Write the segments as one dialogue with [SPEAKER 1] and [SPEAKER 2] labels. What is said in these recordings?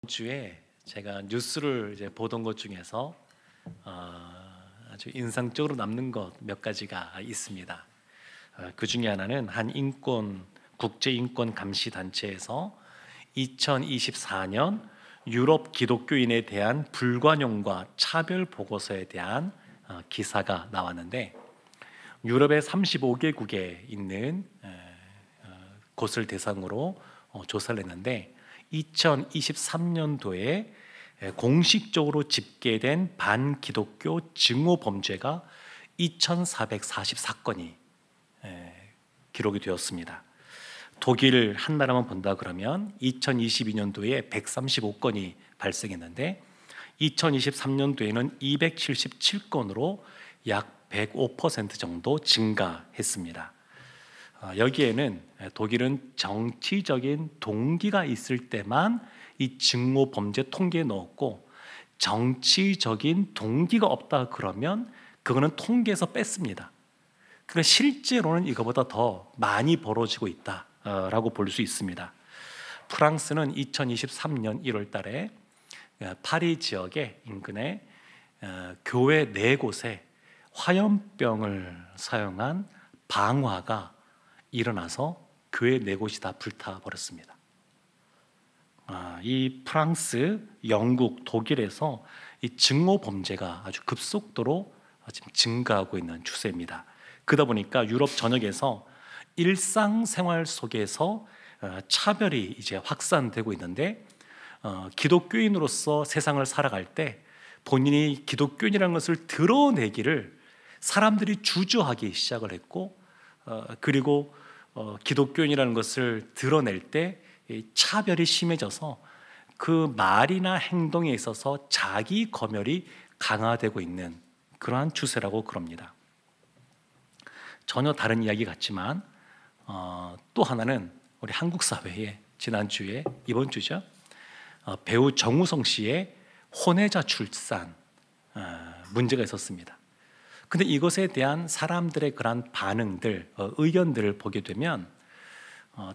[SPEAKER 1] 주에 제가 뉴스를 이제 보던 것 중에서 아주 인상적으로 남는 것 몇 가지가 있습니다. 그 중에 하나는 한 국제 인권 감시 단체에서 2024년 유럽 기독교인에 대한 불관용과 차별 보고서에 대한 기사가 나왔는데, 유럽의 35개국에 있는 곳을 대상으로 조사를 했는데 2023년도에 공식적으로 집계된 반기독교 증오 범죄가 2,444건이 기록이 되었습니다. 독일 한 나라만 본다 그러면 2022년도에 135건이 발생했는데 2023년도에는 277건으로 약 105% 정도 증가했습니다. 여기에는 독일은 정치적인 동기가 있을 때만 이 증오 범죄 통계에 넣었고, 정치적인 동기가 없다 그러면 그거는 통계에서 뺐습니다. 그러니까 실제로는 이거보다 더 많이 벌어지고 있다라고 볼 수 있습니다. 프랑스는 2023년 1월 달에 파리 지역의 인근에 교회 4곳에 화염병을 사용한 방화가 일어나서 교회 4곳이 다 불타버렸습니다. 이 프랑스, 영국, 독일에서 이 증오 범죄가 아주 급속도로 지금 증가하고 있는 추세입니다. 그러다 보니까 유럽 전역에서 일상생활 속에서 차별이 이제 확산되고 있는데, 기독교인으로서 세상을 살아갈 때 본인이 기독교인이라는 것을 드러내기를 사람들이 주저하기 시작을 했고, 그리고 기독교인이라는 것을 드러낼 때 차별이 심해져서 그 말이나 행동에 있어서 자기 검열이 강화되고 있는 그러한 추세라고 그럽니다. 전혀 다른 이야기 같지만 또 하나는 우리 한국 사회에 지난주에, 이번 주죠, 배우 정우성 씨의 혼외자 출산 문제가 있었습니다. 근데 이것에 대한 사람들의 그런 반응들, 의견들을 보게 되면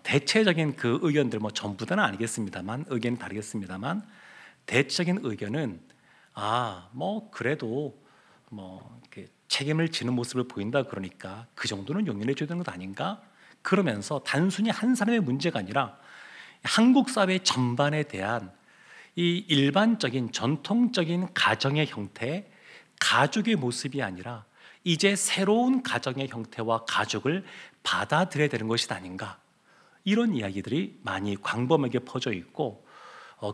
[SPEAKER 1] 대체적인 그 의견들, 전부 다는 아니겠습니다만, 의견이 다르겠습니다만, 대체적인 의견은 그래도 이렇게 책임을 지는 모습을 보인다 그러니까 그 정도는 용인해 줘야 되는 것 아닌가? 그러면서 단순히 한 사람의 문제가 아니라 한국 사회 전반에 대한 이 일반적인 전통적인 가정의 형태, 가족의 모습이 아니라 이제 새로운 가정의 형태와 가족을 받아들여야 되는 것이 아닌가, 이런 이야기들이 많이 광범하게 퍼져 있고,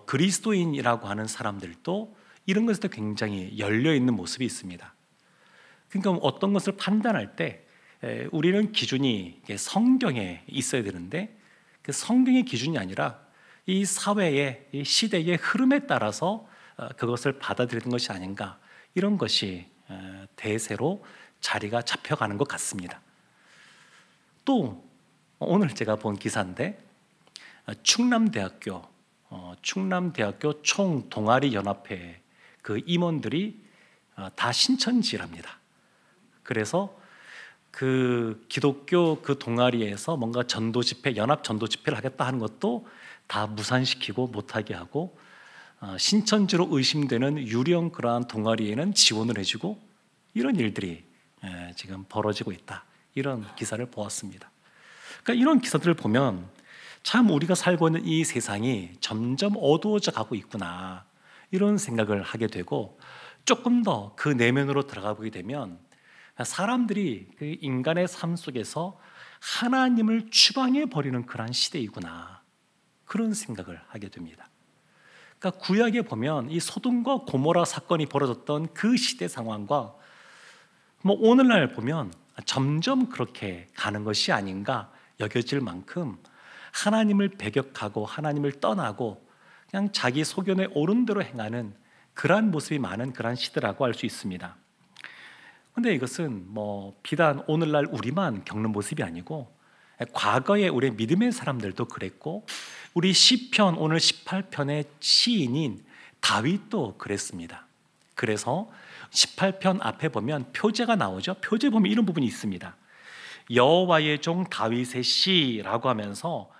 [SPEAKER 1] 그리스도인이라고 하는 사람들도 이런 것에 굉장히 열려있는 모습이 있습니다. 그러니까 어떤 것을 판단할 때 우리는 기준이 성경에 있어야 되는데, 그 성경의 기준이 아니라 이 사회의, 이 시대의 흐름에 따라서 그것을 받아들이는 것이 아닌가, 이런 것이 대세로 자리가 잡혀가는 것 같습니다. 또 오늘 제가 본 기사인데, 충남대학교 총동아리연합회 그 임원들이 다 신천지랍니다. 그래서 그 기독교 그 동아리에서 뭔가 전도 집회, 연합 전도 집회를 하겠다 하는 것도 다 무산시키고 못하게 하고, 신천지로 의심되는 유령 그러한 동아리에는 지원을 해주고, 이런 일들이 지금 벌어지고 있다, 이런 기사를 보았습니다. 그러니까 이런 기사들을 보면 참 우리가 살고 있는 이 세상이 점점 어두워져 가고 있구나, 이런 생각을 하게 되고, 조금 더 그 내면으로 들어가 보게 되면 사람들이 그 인간의 삶 속에서 하나님을 추방해 버리는 그런 시대이구나, 그런 생각을 하게 됩니다. 그러니까 구약에 보면 이 소돔과 고모라 사건이 벌어졌던 그 시대 상황과 오늘날 보면 점점 그렇게 가는 것이 아닌가 여겨질 만큼, 하나님을 배격하고 하나님을 떠나고 그냥 자기 소견에 옳은 대로 행하는 그러한 모습이 많은 그러한 시대라고 할 수 있습니다. 그런데 이것은 비단 오늘날 우리만 겪는 모습이 아니고, 과거에 우리 믿음의 사람들도 그랬고, 우리 시편 오늘 18편의 시인인 다윗도 그랬습니다. 그래서 18편 앞에 보면 표제가 나오죠. 표제 보면 이런 부분이 있습니다. 여호와의 종 다윗의 시라고 하면서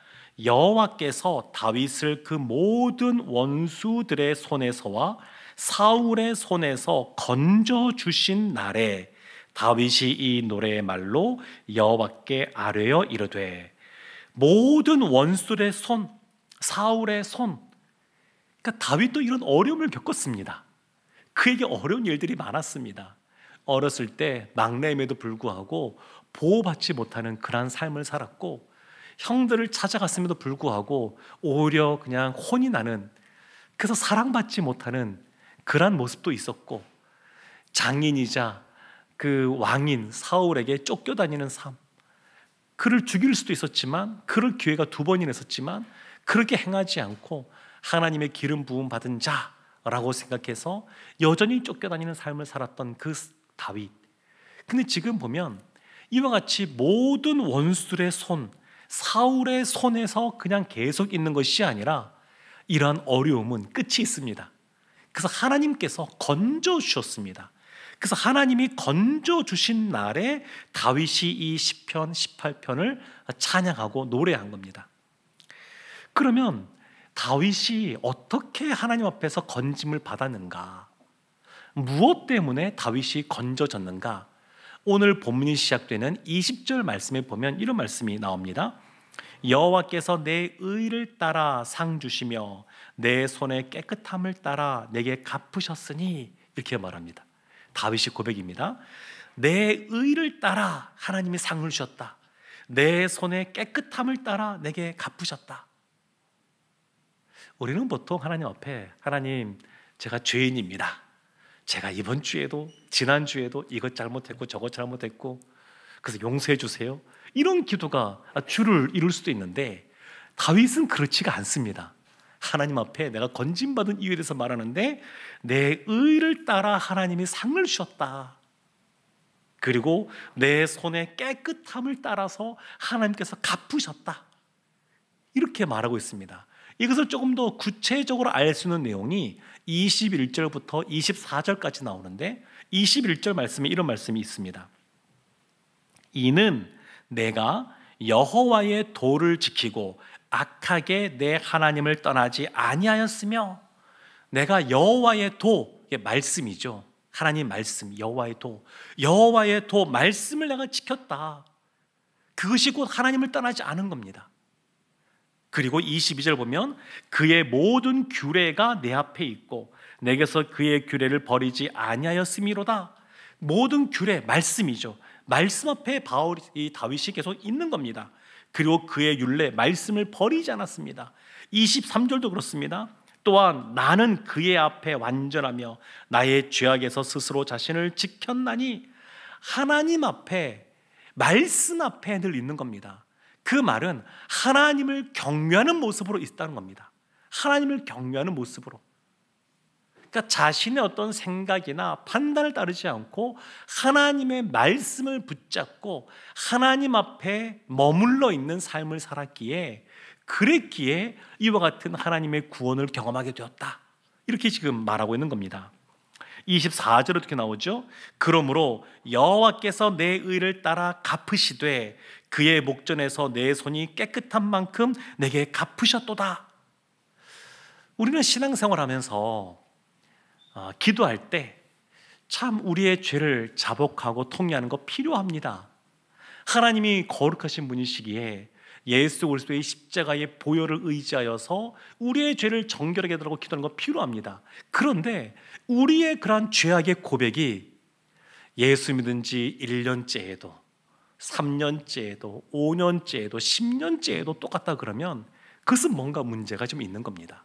[SPEAKER 1] 여호와께서 다윗을 그 모든 원수들의 손에서와 사울의 손에서 건져 주신 날에 다윗이 이 노래의 말로 여호와께 아뢰어 이르되, 모든 원수들의 손, 사울의 손. 그러니까 다윗도 이런 어려움을 겪었습니다. 그에게 어려운 일들이 많았습니다. 어렸을 때 막내임에도 불구하고 보호받지 못하는 그러한 삶을 살았고, 형들을 찾아갔음에도 불구하고 오히려 그냥 혼이 나는, 그래서 사랑받지 못하는 그러한 모습도 있었고, 장인이자 그 왕인 사울에게 쫓겨다니는 삶, 그를 죽일 수도 있었지만, 그럴 기회가 2번이나 있었지만 그렇게 행하지 않고 하나님의 기름 부음 받은 자라고 생각해서 여전히 쫓겨다니는 삶을 살았던 그 다윗. 근데 지금 보면 이와 같이 모든 원수들의 손, 사울의 손에서 그냥 계속 있는 것이 아니라 이러한 어려움은 끝이 있습니다. 그래서 하나님께서 건져 주셨습니다. 그래서 하나님이 건져 주신 날에 다윗이 이 시편 18편을 찬양하고 노래한 겁니다. 그러면 다윗이 어떻게 하나님 앞에서 건짐을 받았는가? 무엇 때문에 다윗이 건져졌는가? 오늘 본문이 시작되는 20절 말씀에 보면 이런 말씀이 나옵니다. 여호와께서 내 의를 따라 상 주시며 내 손의 깨끗함을 따라 내게 갚으셨으니, 이렇게 말합니다. 다윗이 고백입니다. 내 의를 따라 하나님이 상을 주셨다. 내 손의 깨끗함을 따라 내게 갚으셨다. 우리는 보통 하나님 앞에, 하나님 제가 죄인입니다. 제가 이번 주에도 지난 주에도 이것 잘못했고 저것 잘못했고 그래서 용서해 주세요, 이런 기도가 주를 이룰 수도 있는데, 다윗은 그렇지가 않습니다. 하나님 앞에 내가 건짐받은 이유에 대해서 말하는데, 내 의를 따라 하나님이 상을 주셨다. 그리고 내 손의 깨끗함을 따라서 하나님께서 갚으셨다. 이렇게 말하고 있습니다. 이것을 조금 더 구체적으로 알 수 있는 내용이 21절부터 24절까지 나오는데, 21절 말씀에 이런 말씀이 있습니다. 이는 내가 여호와의 도를 지키고 악하게 내 하나님을 떠나지 아니하였으며, 내가 여호와의 도, 이게 말씀이죠. 하나님 말씀, 여호와의 도, 여호와의 도 말씀을 내가 지켰다. 그것이 곧 하나님을 떠나지 않은 겁니다. 그리고 22절 보면 그의 모든 규례가 내 앞에 있고 내게서 그의 규례를 버리지 아니하였음이로다. 모든 규례, 말씀이죠. 말씀 앞에 이 다윗이 계속 있는 겁니다. 그리고 그의 율례, 말씀을 버리지 않았습니다. 23절도 그렇습니다. 또한 나는 그의 앞에 완전하며 나의 죄악에서 스스로 자신을 지켰나니, 하나님 앞에, 말씀 앞에 늘 있는 겁니다. 그 말은 하나님을 경외하는 모습으로 있다는 겁니다. 하나님을 경외하는 모습으로. 그러니까 자신의 어떤 생각이나 판단을 따르지 않고 하나님의 말씀을 붙잡고 하나님 앞에 머물러 있는 삶을 살았기에, 그랬기에 이와 같은 하나님의 구원을 경험하게 되었다. 이렇게 지금 말하고 있는 겁니다. 24절에 어떻게 나오죠? 그러므로 여호와께서 내 의를 따라 갚으시되 그의 목전에서 내 손이 깨끗한 만큼 내게 갚으셨도다. 우리는 신앙생활하면서 기도할 때 참 우리의 죄를 자복하고 통회하는 거 필요합니다. 하나님이 거룩하신 분이시기에 예수 그리스도의 십자가의 보혈을 의지하여서 우리의 죄를 정결하게 하라고 기도하는 거 필요합니다. 그런데 우리의 그러한 죄악의 고백이 예수 믿은 지 1년째에도 3년째에도 5년째에도 10년째에도 똑같다 그러면 그것은 뭔가 문제가 좀 있는 겁니다.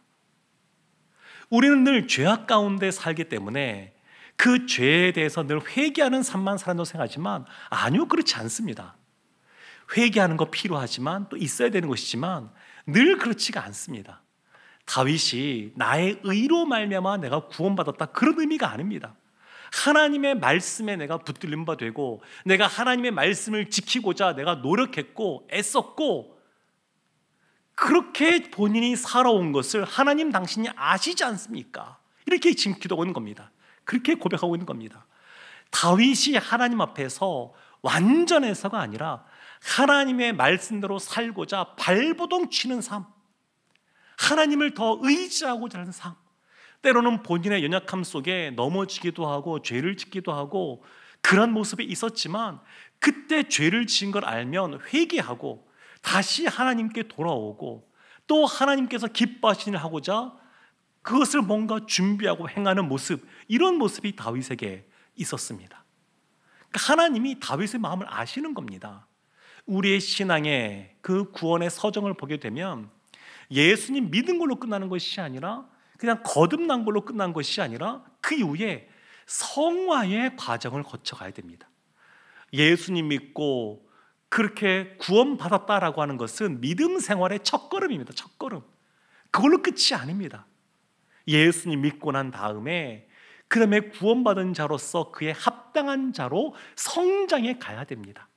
[SPEAKER 1] 우리는 늘 죄악 가운데 살기 때문에 그 죄에 대해서 늘 회개하는 삶만 살아도 생각하지만, 아니요, 그렇지 않습니다. 회개하는 거 필요하지만 또 있어야 되는 것이지만 늘 그렇지가 않습니다. 다윗이 나의 의로 말미암아 내가 구원받았다, 그런 의미가 아닙니다. 하나님의 말씀에 내가 붙들림 바 되고 내가 하나님의 말씀을 지키고자 내가 노력했고 애썼고, 그렇게 본인이 살아온 것을 하나님 당신이 아시지 않습니까? 이렇게 지금 기도하고 있는 겁니다. 그렇게 고백하고 있는 겁니다. 다윗이 하나님 앞에서 완전해서가 아니라 하나님의 말씀대로 살고자 발버둥 치는 삶, 하나님을 더 의지하고자 하는 삶, 때로는 본인의 연약함 속에 넘어지기도 하고 죄를 짓기도 하고 그런 모습이 있었지만, 그때 죄를 지은 걸 알면 회개하고 다시 하나님께 돌아오고 또 하나님께서 기뻐하시는 일 하고자 그것을 뭔가 준비하고 행하는 모습, 이런 모습이 다윗에게 있었습니다. 그러니까 하나님이 다윗의 마음을 아시는 겁니다. 우리의 신앙의 그 구원의 서정을 보게 되면 예수님 믿은 걸로 끝나는 것이 아니라, 그냥 거듭난 걸로 끝난 것이 아니라 그 이후에 성화의 과정을 거쳐가야 됩니다. 예수님 믿고 그렇게 구원받았다라고 하는 것은 믿음 생활의 첫걸음입니다. 첫걸음. 그걸로 끝이 아닙니다. 예수님 믿고 난 다음에 그 다음에 구원받은 자로서 그의 합당한 자로 성장해 가야 됩니다.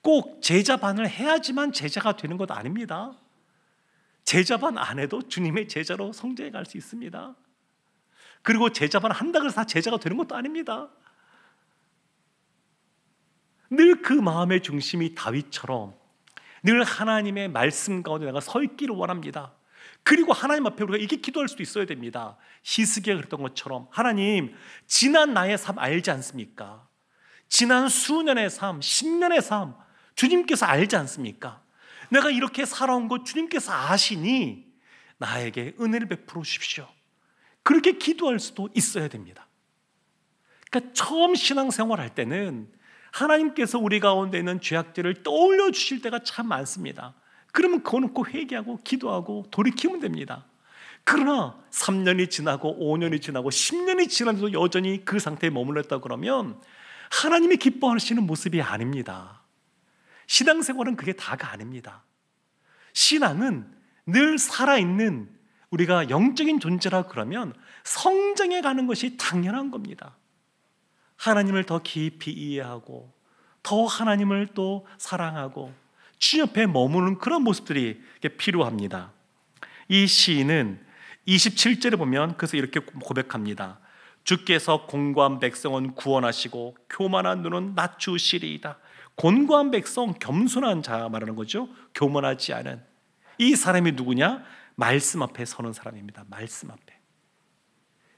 [SPEAKER 1] 꼭 제자반을 해야지만 제자가 되는 것 아닙니다. 제자반 안 해도 주님의 제자로 성장해 갈 수 있습니다. 그리고 제자반 한다고 해서 다 제자가 되는 것도 아닙니다. 늘 그 마음의 중심이 다윗처럼 늘 하나님의 말씀 가운데 내가 서 있기를 원합니다. 그리고 하나님 앞에 우리가 이렇게 기도할 수도 있어야 됩니다. 히스기야가 그랬던 것처럼, 하나님, 지난 나의 삶 알지 않습니까? 지난 수년의 삶, 10년의 삶 주님께서 알지 않습니까? 내가 이렇게 살아온 것 주님께서 아시니 나에게 은혜를 베풀어 주십시오. 그렇게 기도할 수도 있어야 됩니다. 그러니까 처음 신앙생활 할 때는 하나님께서 우리 가운데 있는 죄악들을 떠올려 주실 때가 참 많습니다. 그러면 그거 놓고 회개하고 기도하고 돌이키면 됩니다. 그러나 3년이 지나고 5년이 지나고 10년이 지났는데도 여전히 그 상태에 머물렀다 그러면 하나님이 기뻐하시는 모습이 아닙니다. 신앙생활은 그게 다가 아닙니다. 신앙은 늘 살아있는 우리가 영적인 존재라 그러면 성장해 가는 것이 당연한 겁니다. 하나님을 더 깊이 이해하고 더 하나님을 또 사랑하고 주님 옆에 머무는 그런 모습들이 필요합니다. 이 시인은 27절에 보면 그래서 이렇게 고백합니다. 주께서 곤고한 백성은 구원하시고 교만한 눈은 낮추시리이다. 곤고한 백성, 겸손한 자 말하는 거죠. 교만하지 않은 이 사람이 누구냐? 말씀 앞에 서는 사람입니다. 말씀 앞에.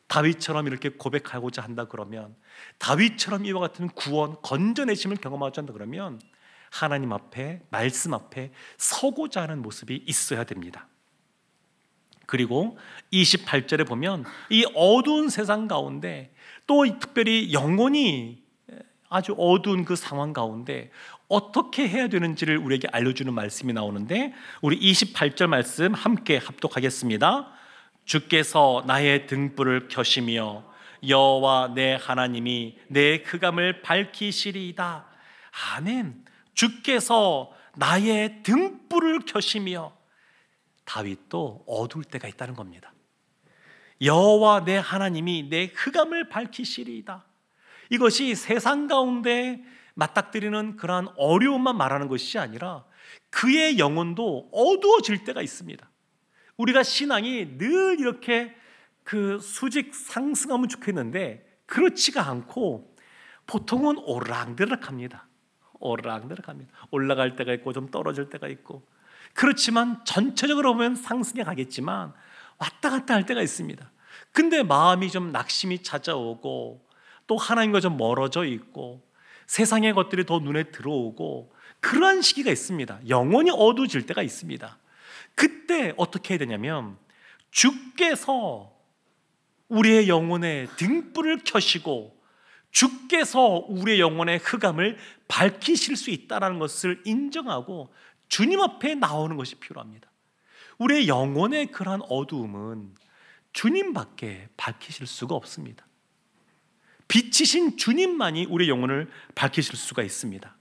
[SPEAKER 1] 다윗처럼 이렇게 고백하고자 한다 그러면, 다윗처럼 이와 같은 구원, 건져내심을 경험하고자 한다 그러면 하나님 앞에, 말씀 앞에 서고자 하는 모습이 있어야 됩니다. 그리고 28절에 보면 이 어두운 세상 가운데 또 특별히 영혼이 아주 어두운 그 상황 가운데 어떻게 해야 되는지를 우리에게 알려주는 말씀이 나오는데, 우리 28절 말씀 함께 합독하겠습니다. 주께서 나의 등불을 켜시며 여호와 내 하나님이 내 흑암을 밝히시리이다. 아멘. 주께서 나의 등불을 켜시며, 다윗도 어두울 때가 있다는 겁니다. 여호와 내 하나님이 내 흑암을 밝히시리이다. 이것이 세상 가운데 맞닥뜨리는 그러한 어려움만 말하는 것이 아니라 그의 영혼도 어두워질 때가 있습니다. 우리가 신앙이 늘 이렇게 그 수직 상승하면 좋겠는데 그렇지가 않고 보통은 오르락내락합니다. 오르락내락합니다. 올라갈 때가 있고 좀 떨어질 때가 있고, 그렇지만 전체적으로 보면 상승해 가겠지만 왔다 갔다 할 때가 있습니다. 근데 마음이 좀 낙심이 찾아오고 또 하나님과 좀 멀어져 있고 세상의 것들이 더 눈에 들어오고 그러한 시기가 있습니다. 영혼이 어두워질 때가 있습니다. 그때 어떻게 해야 되냐면, 주께서 우리의 영혼에 등불을 켜시고 주께서 우리의 영혼의 흑암을 밝히실 수 있다는 것을 인정하고 주님 앞에 나오는 것이 필요합니다. 우리의 영혼의 그러한 어두움은 주님밖에 밝히실 수가 없습니다. 빛이신 주님만이 우리의 영혼을 밝히실 수가 있습니다.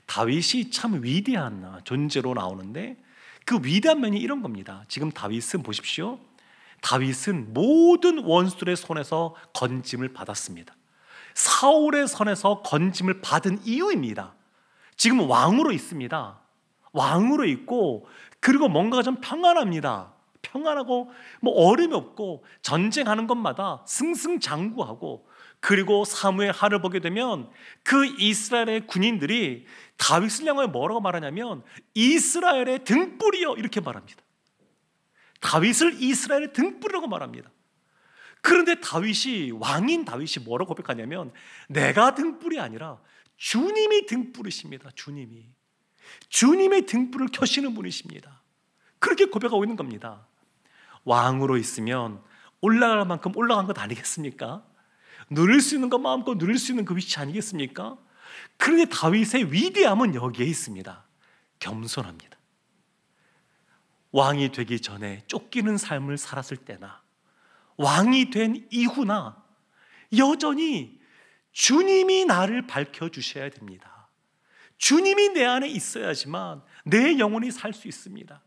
[SPEAKER 1] 다윗이 참 위대한 존재로 나오는데 그 위대한 면이 이런 겁니다. 지금 다윗은 보십시오. 다윗은 모든 원수들의 손에서 건짐을 받았습니다. 사울의 손에서 건짐을 받은 이유입니다. 지금 왕으로 있습니다. 왕으로 있고, 그리고 뭔가 좀 평안합니다. 평안하고 뭐 어려움이 없고 전쟁하는 것마다 승승장구하고, 그리고 사무엘 하를 보게 되면 그 이스라엘의 군인들이 다윗을 향하여 뭐라고 말하냐면 이스라엘의 등불이여 이렇게 말합니다. 다윗을 이스라엘의 등불이라고 말합니다. 그런데 왕인 다윗이 뭐라고 고백하냐면 내가 등불이 아니라 주님이 등불이십니다. 주님의 등불을 켜시는 분이십니다. 그렇게 고백하고 있는 겁니다. 왕으로 있으면 올라갈 만큼 올라간 것 아니겠습니까? 누릴 수 있는 것 마음껏 누릴 수 있는 그 위치 아니겠습니까? 그런데 다윗의 위대함은 여기에 있습니다. 겸손합니다. 왕이 되기 전에 쫓기는 삶을 살았을 때나 왕이 된 이후나 여전히 주님이 나를 밝혀주셔야 됩니다. 주님이 내 안에 있어야지만 내 영혼이 살 수 있습니다.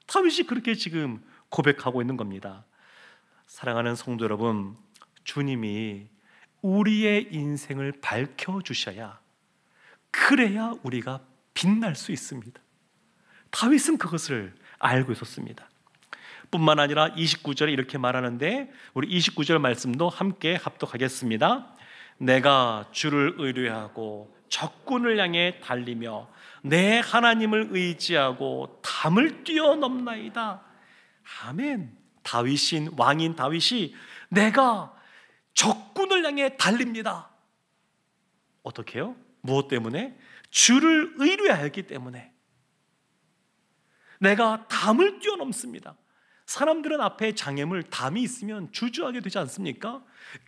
[SPEAKER 1] 다윗이 그렇게 지금 고백하고 있는 겁니다. 사랑하는 성도 여러분, 주님이 우리의 인생을 밝혀주셔야 그래야 우리가 빛날 수 있습니다. 다윗은 그것을 알고 있었습니다. 뿐만 아니라 29절에 이렇게 말하는데 우리 29절 말씀도 함께 합독하겠습니다. 내가 주를 의뢰하고 적군을 향해 달리며 내 하나님을 의지하고 담을 뛰어넘나이다. 아멘. 왕인 다윗이 내가 적군을 향해 달립니다. 어떻게 해요? 무엇 때문에? 주를 의뢰하였기 때문에. 내가 담을 뛰어넘습니다. 사람들은 앞에 장애물, 담이 있으면 주저하게 되지 않습니까?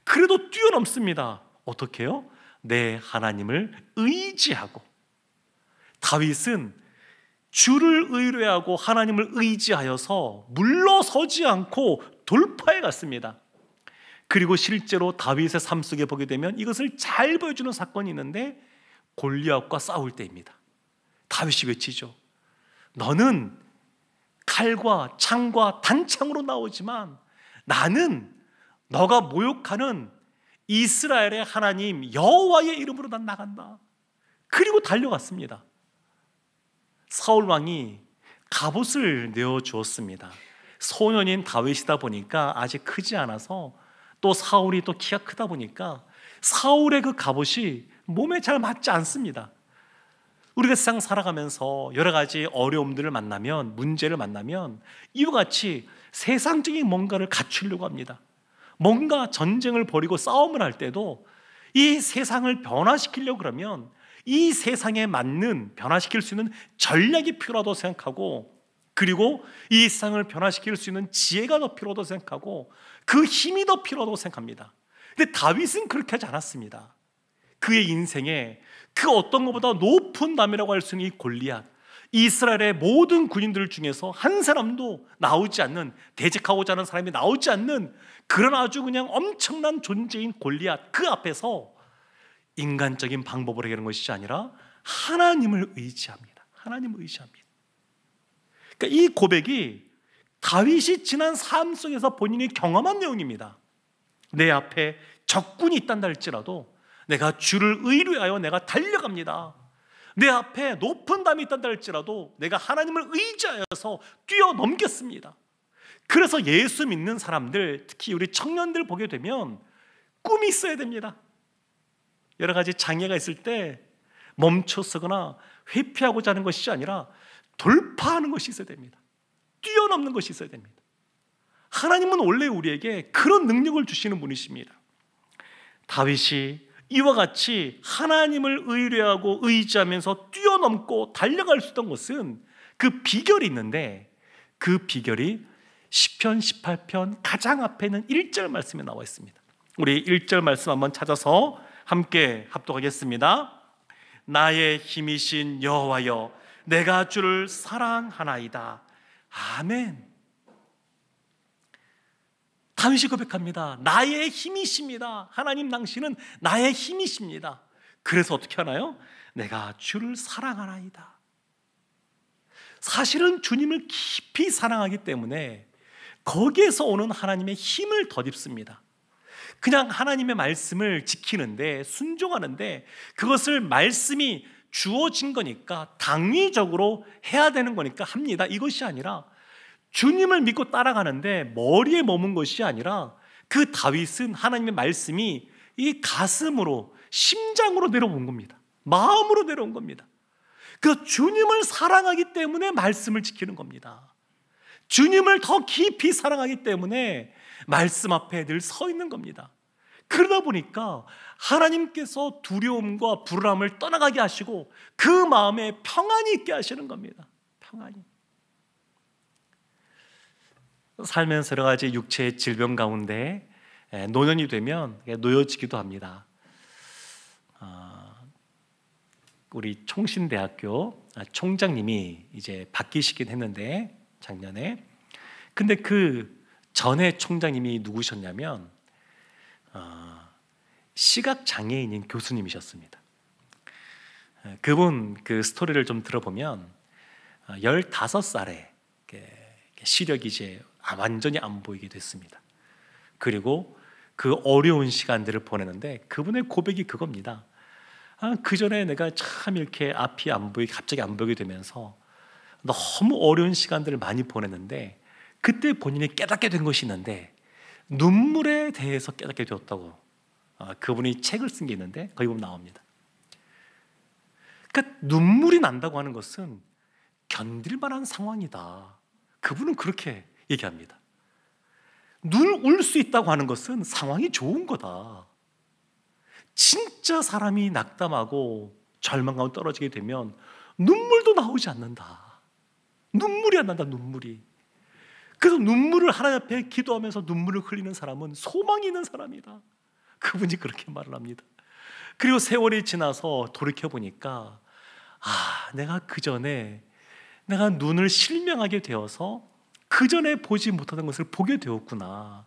[SPEAKER 1] 그래도 뛰어넘습니다. 어떻게 해요? 내 하나님을 의지하고. 다윗은 주를 의뢰하고 하나님을 의지하여서 물러서지 않고 돌파해 갔습니다. 그리고 실제로 다윗의 삶 속에 보게 되면 이것을 잘 보여주는 사건이 있는데 골리앗과 싸울 때입니다. 다윗이 외치죠. 너는 칼과 창과 단창으로 나오지만 나는 너가 모욕하는 이스라엘의 하나님 여호와의 이름으로 난 나간다. 그리고 달려갔습니다. 사울 왕이 갑옷을 내어주었습니다. 소년인 다윗이다 보니까 아직 크지 않아서 또 사울이 또 키가 크다 보니까 사울의 그 갑옷이 몸에 잘 맞지 않습니다. 우리가 세상 살아가면서 여러 가지 어려움들을 만나면, 문제를 만나면 이와 같이 세상적인 뭔가를 갖추려고 합니다. 뭔가 전쟁을 벌이고 싸움을 할 때도 이 세상을 변화시키려고 그러면 이 세상에 맞는 변화시킬 수 있는 전략이 필요하다고 생각하고, 그리고 이 세상을 변화시킬 수 있는 지혜가 더 필요하다고 생각하고 그 힘이 더 필요하다고 생각합니다. 근데 다윗은 그렇게 하지 않았습니다. 그의 인생에 그 어떤 것보다 높은 남이라고 할 수 있는 이 골리앗, 이스라엘의 모든 군인들 중에서 한 사람도 나오지 않는, 대적하고자 하는 사람이 나오지 않는 그런 아주 그냥 엄청난 존재인 골리앗, 그 앞에서 인간적인 방법으로 해결하는 것이 아니라 하나님을 의지합니다. 하나님을 의지합니다. 그러니까 이 고백이 다윗이 지난 삶 속에서 본인이 경험한 내용입니다. 내 앞에 적군이 있단다 할지라도 내가 주를 의뢰하여 내가 달려갑니다. 내 앞에 높은 담이 있단다 할지라도 내가 하나님을 의지하여서 뛰어넘겠습니다. 그래서 예수 믿는 사람들, 특히 우리 청년들 보게 되면 꿈이 있어야 됩니다. 여러 가지 장애가 있을 때 멈춰서거나 회피하고자 하는 것이 아니라 돌파하는 것이 있어야 됩니다. 뛰어넘는 것이 있어야 됩니다. 하나님은 원래 우리에게 그런 능력을 주시는 분이십니다. 다윗이 이와 같이 하나님을 의뢰하고 의지하면서 뛰어넘고 달려갈 수 있던 것은 그 비결이 있는데, 그 비결이 시편 18편 가장 앞에 있는 1절 말씀에 나와 있습니다. 우리 1절 말씀 한번 찾아서 함께 합독하겠습니다. 나의 힘이신 여호와여, 내가 주를 사랑하나이다. 아멘. 다윗이 고백합니다. 나의 힘이십니다. 하나님, 당신은 나의 힘이십니다. 그래서 어떻게 하나요? 내가 주를 사랑하나이다. 사실은 주님을 깊이 사랑하기 때문에 거기에서 오는 하나님의 힘을 덧입습니다. 그냥 하나님의 말씀을 지키는데, 순종하는데, 그것을 말씀이 주어진 거니까 당위적으로 해야 되는 거니까 합니다. 이것이 아니라 주님을 믿고 따라가는데 머리에 머문 것이 아니라, 그 다윗은 하나님의 말씀이 이 가슴으로, 심장으로 내려온 겁니다. 마음으로 내려온 겁니다. 그 주님을 사랑하기 때문에 말씀을 지키는 겁니다. 주님을 더 깊이 사랑하기 때문에 말씀 앞에 늘 서 있는 겁니다. 그러다 보니까 하나님께서 두려움과 불안함을 떠나가게 하시고 그 마음에 평안이 있게 하시는 겁니다. 평안이. 살면서 여러 가지 육체의 질병 가운데 노년이 되면 놓여지기도 합니다. 우리 총신대학교 총장님이 이제 바뀌시긴 했는데 작년에. 근데 그 전에 총장님이 누구셨냐면 시각장애인인 교수님이셨습니다. 그분 그 스토리를 좀 들어보면 15살에 시력이 이제 완전히 안 보이게 됐습니다. 그리고 그 어려운 시간들을 보내는데 그분의 고백이 그겁니다. 그 전에 내가 참 이렇게 앞이 안 보이게, 갑자기 안 보이게 되면서 너무 어려운 시간들을 많이 보냈는데 그때 본인이 깨닫게 된 것이 있는데 눈물에 대해서 깨닫게 되었다고 그분이 책을 쓴 게 있는데 거기 보면 나옵니다. 그러니까 눈물이 난다고 하는 것은 견딜 만한 상황이다. 그분은 그렇게 얘기합니다. 눈 울 수 있다고 하는 것은 상황이 좋은 거다. 진짜 사람이 낙담하고 절망감에 떨어지게 되면 눈물도 나오지 않는다. 눈물이 안 난다, 눈물이. 그래서 눈물을 하나님 앞에 기도하면서 눈물을 흘리는 사람은 소망이 있는 사람이다. 그분이 그렇게 말을 합니다. 그리고 세월이 지나서 돌이켜보니까 내가 그 전에 내가 눈을 실명하게 되어서 그 전에 보지 못하던 것을 보게 되었구나.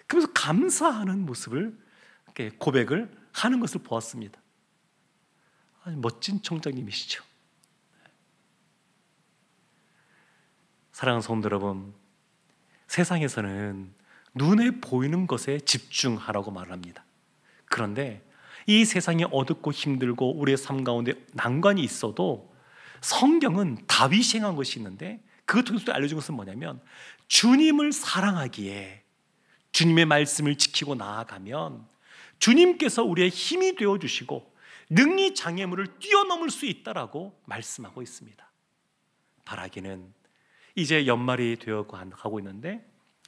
[SPEAKER 1] 그러면서 감사하는 모습을 이렇게 고백을 하는 것을 보았습니다. 아주 멋진 총장님이시죠. 사랑하는 성도 여러분, 세상에서는 눈에 보이는 것에 집중하라고 말합니다. 그런데 이 세상이 어둡고 힘들고 우리의 삶 가운데 난관이 있어도 성경은 다윗이 행한 것이 있는데 그것 통해서 알려준 것은 뭐냐면 주님을 사랑하기에 주님의 말씀을 지키고 나아가면 주님께서 우리의 힘이 되어주시고 능히 장애물을 뛰어넘을 수 있다라고 말씀하고 있습니다. 바라기는 이제 연말이 되어 가고 있는데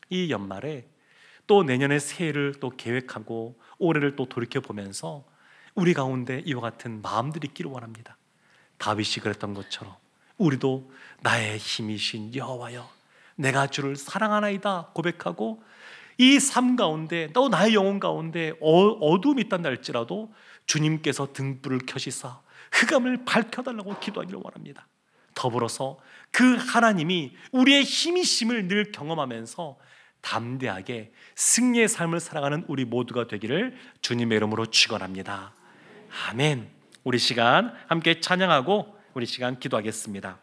[SPEAKER 1] 이 연말에 또 내년의 새해를 또 계획하고 올해를 또 돌이켜보면서 우리 가운데 이와 같은 마음들이 있기를 원합니다. 다윗이 그랬던 것처럼 우리도 나의 힘이신 여호와여 내가 주를 사랑하나이다 고백하고 이 삶 가운데 또 나의 영혼 가운데 어두움이 있단다 할지라도 주님께서 등불을 켜시사 흑암을 밝혀달라고 기도하기를 원합니다. 더불어서 그 하나님이 우리의 힘이심을 늘 경험하면서 담대하게 승리의 삶을 살아가는 우리 모두가 되기를 주님의 이름으로 축원합니다. 아멘. 우리 시간 함께 찬양하고 우리 시간 기도하겠습니다.